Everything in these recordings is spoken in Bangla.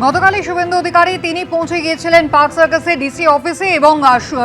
গতকালই শুভেন্দু অধিকারী তিনি পৌঁছে গিয়েছিলেন পার্ক সার্কাসে ডিসি অফিসে এবং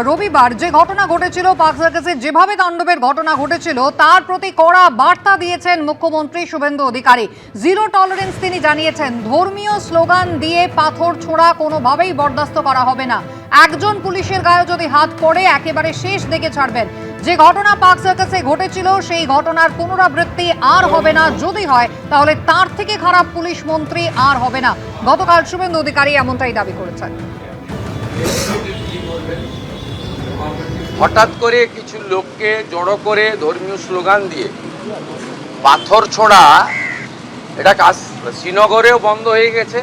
রবিবার যে ঘটনা ঘটেছিল পার্ক সার্কাসে যেভাবে তাণ্ডবের ঘটনা ঘটেছিল তার প্রতি কড়া বার্তা দিয়েছেন মুখ্যমন্ত্রী শুভেন্দু অধিকারী। জিরো টলারেন্স তিনি জানিয়েছেন, ধর্মীয় স্লোগান দিয়ে পাথর ছোঁড়া কোনোভাবেই বরদাস্ত করা হবে না। একজন পুলিশের গায়ে যদি হাত পড়ে একেবারে শেষ দেখে ছাড়বেন। যে ঘটনা পার্ক সার্কাসে ঘটেছিল সেই ঘটনার পুনরাবৃত্তি আর হবে না, যদি হয় তাহলে তার থেকে খারাপ পুলিশ মন্ত্রী আর হবে না। গতকাল শুভেন্দু অধিকারী এমনটাই দাবি করেছেন। হঠাৎ করে কিছু লোককে জড়ো করে ধর্মীয় স্লোগান দিয়ে পাথর ছোঁড়া, এটা শ্রীনগরেও বন্ধ হয়ে গেছে।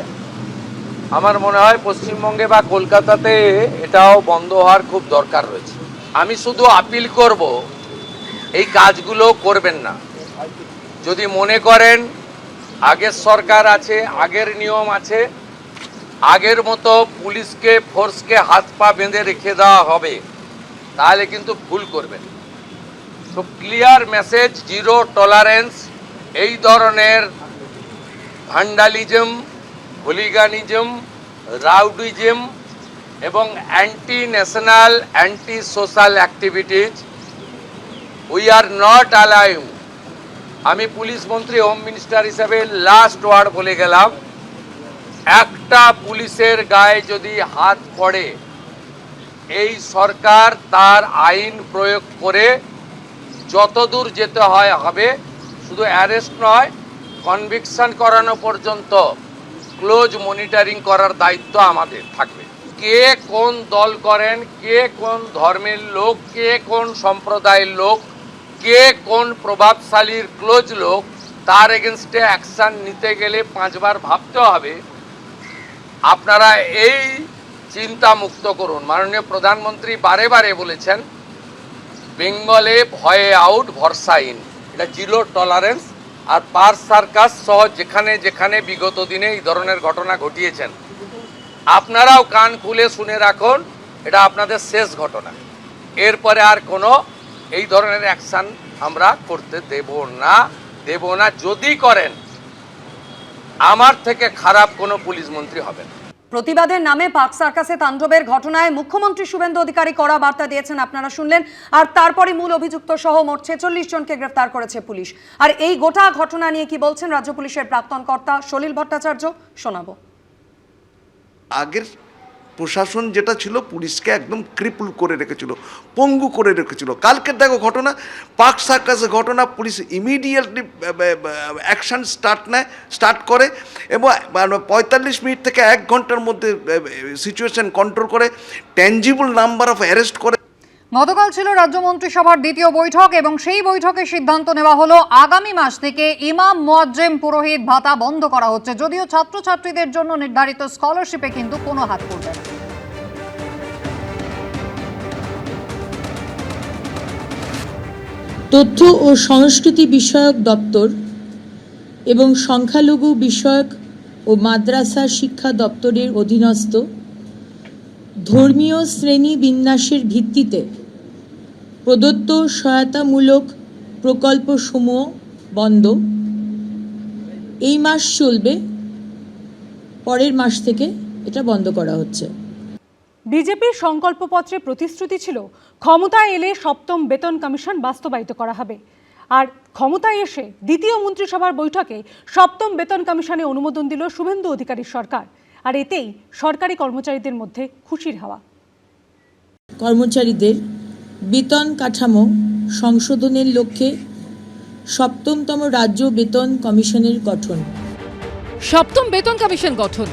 আমার মনে হয় পশ্চিমবঙ্গে বা কলকাতাতে এটাও বন্ধ হওয়ার খুব দরকার রয়েছে। আমি শুধু আপিল করব, এই কাজগুলো করবেন না। যদি মনে করেন আগের সরকার আছে, আগের নিয়ম আছে, আগের মতো পুলিশকে ফোর্সকে হাত পা বেঁধে রেখে দেওয়া হবে, তাহলে কিন্তু ভুল করবেন। তো ক্লিয়ার মেসেজ, জিরো টলারেন্স এই ধরনের ভ্যান্ডালিজম, হুলিগানিজম, রাউডিজম এবং anti national anti social activities we are not allowing. আমি পুলিশ মন্ত্রী, হোম মিনিস্টার হিসেবে লাস্ট ওয়ার্ড বলে গেলাম, একটা পুলিশের গায়ে যদি হাত পড়ে এই সরকার তার আইন প্রয়োগ করে যতদূর যেতে হয় হবে। শুধু অ্যারেস্ট নয়, কনভিকশন করানো পর্যন্ত ক্লোজ মনিটরিং করার দায়িত্ব আমাদের থাকবে। কে কোন দল করেন, কে কোন ধর্মের লোক, কে কোন সম্প্রদায়ের লোক, কে কোন প্রভাবশালীর ক্লোজ লোক, তার এগেনস্টে অ্যাকশান নিতে গেলে 5 বার ভাবতে হবে। আপনারা এই চিন্তা মুক্ত করুন। মাননীয় প্রধানমন্ত্রী বারে বারে বলেছেন, বেঙ্গলে ভয়ে আউট ভরসা ইন। এটা জিরো টলারেন্স। আর পার্ক সার্কাস সহ যেখানে যেখানে বিগত দিনে এই ধরনের ঘটনা ঘটিয়েছেন, আপনারাও কান খুলে শুনে রাখুন, এটা আপনাদের শেষ ঘটনা। এরপরে আর কোনো এই ধরনের অ্যাকশান আমরা করতে দেব না। যদি করেন, আমার থেকে খারাপ কোনো পুলিশ মন্ত্রী হবেন। প্রতিবাদের নামে পার্ক সার্কাসে তাণ্ডবের ঘটনায় মুখ্যমন্ত্রী শুভেন্দু অধিকারী কড়া বার্তা দিয়েছেন, আপনারা শুনলেন। আর তারপরে মূল অভিযুক্ত সহ মোট 46 জনকে গ্রেফতার করেছে পুলিশ। আর এই গোটা ঘটনা নিয়ে কি বলছেন রাজ্য পুলিশের প্রাক্তন কর্তা সলিল ভট্টাচার্য, শোনাবো। আগের প্রশাসন যেটা ছিল পুলিশকে একদম ক্রিপল করে রেখেছিল, পঙ্গু করে রেখেছিল। কালকের দেখো ঘটনা, পার্ক সার্কাসের ঘটনা, পুলিশ ইমিডিয়েটলি অ্যাকশন স্টার্ট করে এবং 45 মিনিট থেকে 1 ঘন্টার মধ্যে সিচুয়েশন কন্ট্রোল করে, ট্যাঞ্জিবল নাম্বার অফ অ্যারেস্ট করে। গতকাল ছিল রাজ্য মন্ত্রিসভার দ্বিতীয় বৈঠক এবং সেই বৈঠকে সিদ্ধান্ত নেওয়া হলো আগামী মাস থেকে ইমাম মুয়াজ্জেম পুরোহিত ভাতা বন্ধ করা হচ্ছে। যদিও ছাত্রছাত্রীদের জন্য নির্ধারিত স্কলারশিপে কিন্তু কোনো হাত পড়বে না। তথ্য ও সংস্কৃতি বিষয়ক দপ্তর এবং সংখ্যালঘু বিষয়ক ও মাদ্রাসা শিক্ষা দপ্তরের অধীনস্থ ধর্মীয় শ্রেণী বিন্যাসের ভিত্তিতে প্রদত্ত সহায়তামূলক প্রকল্পসমূহ বন্ধ। এই মাস চলবে, পরের মাস থেকে এটা বন্ধ করা হচ্ছে। বিজেপির সংকল্পপত্রে প্রতিশ্রুতি ছিল ক্ষমতায় এলে 7ম বেতন কমিশন বাস্তবায়িত করা হবে। আর ক্ষমতায় এসে দ্বিতীয় মন্ত্রিসভার বৈঠকে 7ম বেতন কমিশনে অনুমোদন দিল শুভেন্দু অধিকারীর সরকার। আর এতেই সরকারি কর্মচারীদের মধ্যে খুশির হাওয়া। কর্মচারীদের বেতন কাঠামো সংশোধনের লক্ষ্যে 7তম রাজ্য বেতন কমিশনের গঠন। 7ম বেতন কমিশন গঠন।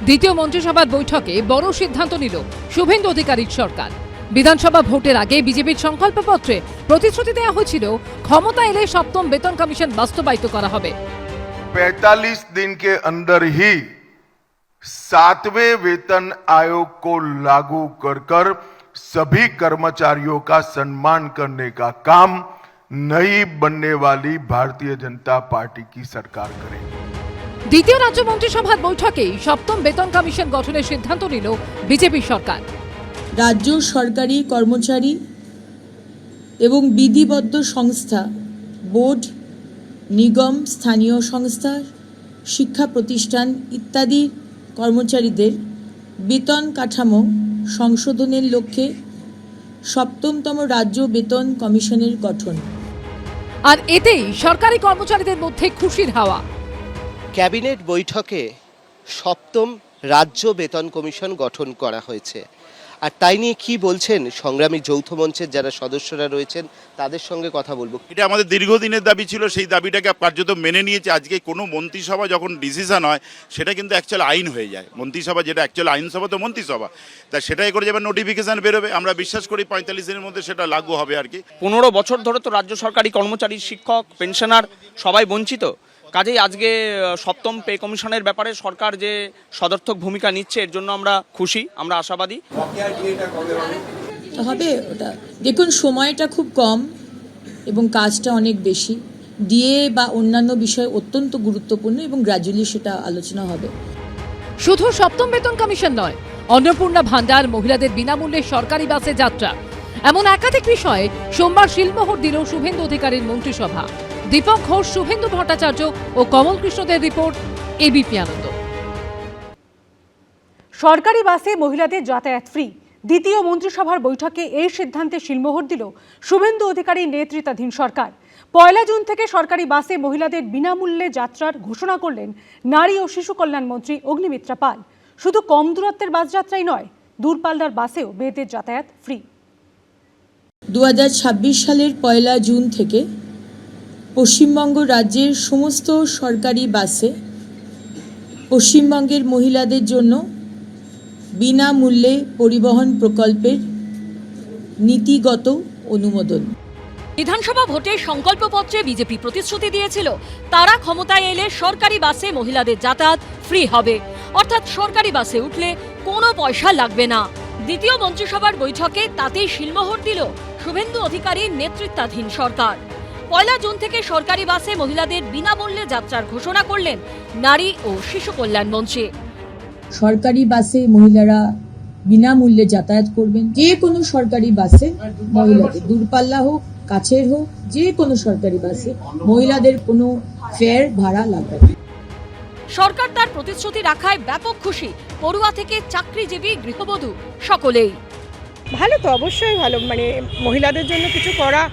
দ্বিতীয় মন্ত্রিসভার বৈঠকে বড় সিদ্ধান্ত নিল শুভেন্দু অধিকারীর সরকার। বিধানসভা ভোটের আগে বিজেপির সংকল্পপত্রে প্রতিশ্রুতি দেওয়া হয়েছিল ক্ষমতা এলে 7ম বেতন কমিশন বাস্তবায়িত করা হবে। 45 दिन के अंदर ही 7वें वेतन आयोग को लागू कर सभी कर्मचारियों का सम्मान करने का काम नई बनने वाली भारतीय जनता पार्टी की सरकार करेगी। দ্বিতীয় রাজ্য মন্ত্রিসভার বৈঠকেই 7ম বেতন কমিশন গঠনের সিদ্ধান্ত নিল বিজেপি সরকার। রাজ্য সরকারি কর্মচারী এবং বিধিবদ্ধ সংস্থা, বোর্ড, নিগম, স্থানীয় সংস্থা, শিক্ষা প্রতিষ্ঠান ইত্যাদি কর্মচারীদের বেতন কাঠামো সংশোধনের লক্ষ্যে ৭ম রাজ্য বেতন কমিশনের গঠন। আর এতেই সরকারি কর্মচারীদের মধ্যে খুশির হাওয়া। ক্যাবিনেট বৈঠকে ৭ম রাজ্য বেতন কমিশন গঠন করা হয়েছে। আর তাই নিয়ে কি বলছেন সংগ্রামী যৌথ মঞ্চের যারা সদস্যরা রয়েছেন, তাদের সঙ্গে কথা বলবো। এটা আমাদের দীর্ঘদিনের দাবি ছিল, সেই দাবিটাকে কার্যত মেনে নিয়েছে। আজকে কোনো মন্ত্রিসভা যখন ডিসিশন হয় সেটা কিন্তু অ্যাকচুয়াল আইন হয়ে যায়। মন্ত্রিসভা যেটা অ্যাকচুয়াল আইনসভা তো মন্ত্রিসভা, তা সেটাই করে যাবে, নোটিফিকেশন বেরোবে। আমরা বিশ্বাস করি ৪৫ দিনের মধ্যে সেটা লাগু হবে আর কি। ১৫ বছর ধরে তো রাজ্য সরকারি কর্মচারী, শিক্ষক, পেনশনার সবাই বঞ্চিত। কাজেই আজকে ৭ম পে কমিশনের ব্যাপারে সরকার যে সদর্থক ভূমিকা নিচ্ছে, এর জন্য আমরা খুশি, আমরা আশাবাদী। হবে ওটা, দেখুন সময়টা খুব কম এবং কাজটা অনেক বেশি। ডিএ বা অন্যান্য বিষয় অত্যন্ত গুরুত্বপূর্ণ এবং গ্র্যাজুয়ালি সেটা আলোচনা হবে। শুধু ৭ম বেতন কমিশন নয়, অন্নপূর্ণা ভান্ডার, মহিলাদের বিনামূল্যে সরকারি বাসে যাত্রা, এমন একাধিক বিষয়ে সোমবার শিলমোহর দিল শুভেন্দু অধিকারীর মন্ত্রিসভা। দীপক ঘোষ, শুভেন্দু ভট্টাচার্য ও কমল কৃষ্ণদের রিপোর্ট, এবিপি আনন্দ। সরকারি বাসে মহিলাদের যাতায়াত ফ্রি। দ্বিতীয় মন্ত্রিসভার বৈঠকে এই সিদ্ধান্তে শিলমোহর দিল শুভেন্দু অধিকারীর নেতৃত্বাধীন সরকার। ১ জুন থেকে সরকারি বাসে মহিলাদের বিনামূল্যে যাত্রার ঘোষণা করলেন নারী ও শিশু কল্যাণ মন্ত্রী অগ্নিমিত্রা পাল। শুধু কম দূরত্বের বাস যাত্রাই নয়, দূরপাল্লার বাসেও মেয়েদের যাতায়াত ফ্রি। ২০২৬ সালের ১ জুন থেকে পশ্চিমবঙ্গ রাজ্যের সমস্ত সরকারি বাসে পশ্চিমবঙ্গের মহিলাদের জন্য বিনামূল্যে পরিবহন প্রকল্পের নীতিগত অনুমোদন। বিধানসভা ভোটে সংকল্পপত্রে বিজেপি প্রতিশ্রুতি দিয়েছিল তারা ক্ষমতায় এলে সরকারি বাসে মহিলাদের যাতায়াত ফ্রি হবে, অর্থাৎ সরকারি বাসে উঠলে কোনো পয়সা লাগবে না। দ্বিতীয় মন্ত্রিসভার বৈঠকে তাতেই শিলমোহর দিল শুভেন্দু অধিকারীর নেতৃত্বাধীন সরকার। ১ জুন থেকে সরকারি বাসে মহিলাদের বিনামূল্যে যাত্রার ঘোষণা করলেন নারী ও শিশু কল্যাণ মন্ত্রী। সরকারি বাসে মহিলারা বিনামূল্যে যাতায়াত করবেন। যে কোনো সরকারি বাসে মহিলাদের, দূরপাল্লা হোক কাছের হোক, যে কোনো সরকারি বাসে মহিলাদের কোনো ফেয়ার ভাড়া লাগবে না। সরকার তার প্রতিশ্রুতি রাখায় ব্যাপক খুশি পড়ুয়া থেকে চাকরিজীবী, গৃহবধূ সকলেই। ভালো তো, অবশ্যই ভালো, মানে মহিলাদের জন্য কিছু করা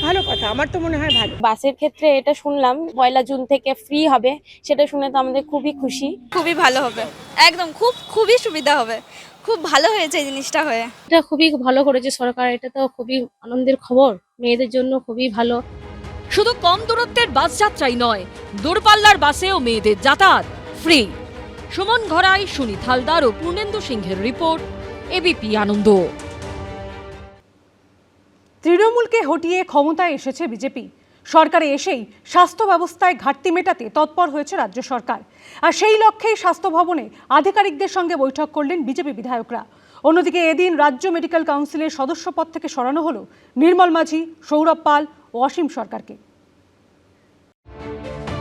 ভালো কথা, আমার তো মনে হয় ভালো। বাসের ক্ষেত্রে এটা শুনলাম ১ জুন থেকে ফ্রি হবে, সেটা শুনে তো আমাদের খুবই খুশি। খুবই ভালো হবে, একদম খুবই সুবিধা হবে, খুব ভালো হয়েছে এই জিনিসটা হয়ে। এটা খুবই ভালো করেছে সরকার, এটা তো খুবই আনন্দের খবর, মেয়েদের জন্য খুবই ভালো। শুধু কম দূরত্বের বাস যাত্রাই নয়, দূরপাল্লার বাসেও মেয়েদের যাতায়াত ফ্রি। সুমন ঘরাই, সুনীত হালদার ও পূর্ণেন্দু সিংহের রিপোর্ট, এবিপি আনন্দ। তৃণমূলকে হটিয়ে ক্ষমতায় এসেছে বিজেপি। সরকারে এসেই স্বাস্থ্য ব্যবস্থায় ঘাটতি মেটাতে তৎপর হয়েছে রাজ্য সরকার। আর সেই লক্ষ্যেই স্বাস্থ্য ভবনে আধিকারিকদের সঙ্গে বৈঠক করলেন বিজেপি বিধায়করা। অন্যদিকে এদিন রাজ্য মেডিকেল কাউন্সিলের সদস্য পদ থেকে সরানো হলো নির্মল মাঝি, সৌরভ পাল ও অসীম সরকারকে।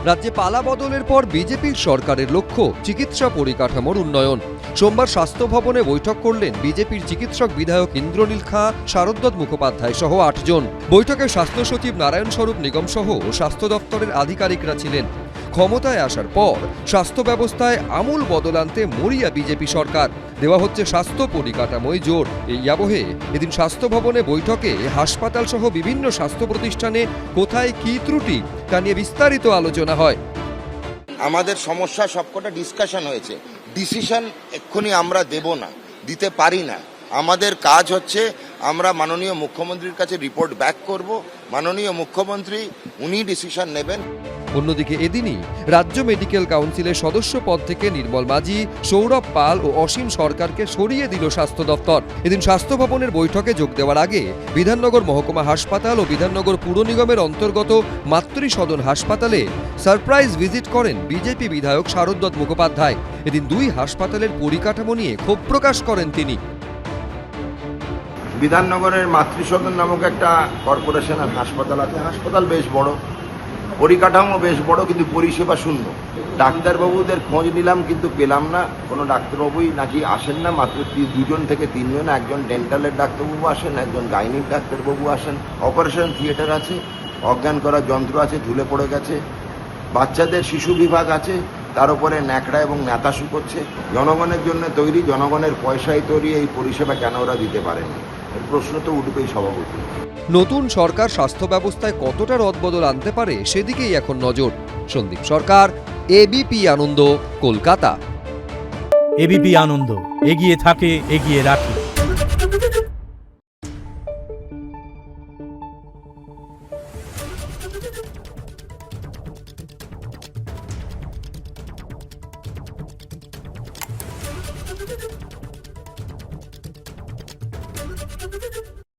রাজ্যে পালা বদলের পর বিজেপির সরকারের লক্ষ্য চিকিৎসা পরিকাঠামোর উন্নয়ন। সোমবার স্বাস্থ্য ভবনে বৈঠক করলেন বিজেপির চিকিৎসক বিধায়ক ইন্দ্রনীল খাঁ, শারদত্ত মুখোপাধ্যায় সহ ৮ জন। বৈঠকে স্বাস্থ্য সচিব নারায়ণ স্বরূপ নিগম সহ স্বাস্থ্য দপ্তরের আধিকারিকরা ছিলেন। ক্ষমতায় আসার পর স্বাস্থ্য ব্যবস্থায় আমূল বদল আনতে মরিয়া বিজেপি সরকার। দেওয়া হচ্ছে স্বাস্থ্য পরিকাঠামোয় জোর। এই আবহে এদিন স্বাস্থ্য ভবনে বৈঠকে হাসপাতাল সহ বিভিন্ন স্বাস্থ্য প্রতিষ্ঠানে কোথায় কি ত্রুটি তা নিয়ে বিস্তারিত আলোচনা হয়। আমাদের সমস্যা সবকটা ডিসকাশন হয়েছে, ডিসিশন এক্ষুনি আমরা দেব না, দিতে পারি না। আমাদের কাজ হচ্ছে আমরা মাননীয় মুখ্যমন্ত্রীর কাছে রিপোর্ট ব্যাক করব, মাননীয় মুখ্যমন্ত্রী উনি ডিসিশন নেবেন। অন্যদিকে এদিনই রাজ্য মেডিকেল কাউন্সিলের সদস্য পদ থেকে নির্মল মাঝি, সৌরভ পাল ও অসীম সরকারকে সরিয়ে দিল স্বাস্থ্য দপ্তর। এদিন স্বাস্থ্য ভবনের বৈঠকে যোগ দেওয়ার আগে বিধাননগর মহকুমা হাসপাতাল ও বিধাননগর পুর নিগমের অন্তর্গত মাতৃসদন হাসপাতালে সারপ্রাইজ ভিজিট করেন বিজেপি বিধায়ক শারদত্ত মুখোপাধ্যায়। এদিন দুই হাসপাতালের পরিকাঠামো নিয়ে ক্ষোভ প্রকাশ করেন তিনি। বিধাননগরের মাতৃসদন নামক একটা কর্পোরেশন আর হাসপাতাল আছে, হাসপাতাল বেশ বড়, পরিকাঠামো বেশ বড়, কিন্তু পরিষেবা শূন্য। ডাক্তারবাবুদের খোঁজ নিলাম কিন্তু পেলাম না, কোনো ডাক্তারবাবুই নাকি আসেন না। মাত্র 2 থেকে 3 জন, একজন ডেন্টালের ডাক্তারবাবু আসেন, একজন গাইনিক ডাক্তারবাবু আসেন। অপারেশন থিয়েটার আছে, অজ্ঞান করার যন্ত্র আছে, ঝুলে পড়ে গেছে। বাচ্চাদের শিশু বিভাগ আছে, তার উপরে ন্যাকড়া এবং নেতাশু করছে। জনগণের জন্য তৈরি, জনগণের পয়সায় তৈরি এই পরিষেবা কেন ওরা দিতে পারেনি, এর প্রশ্ন তো উঠবেই সভাপতি। নতুন সরকার স্বাস্থ্য ব্যবস্থায় কতটা রদবদল আনতে পারে সেদিকেই এখন নজর। সন্দীপ সরকার, এবিপি আনন্দ, কলকাতা। এবিপি আনন্দ, এগিয়ে থাকে, এগিয়ে রাখে।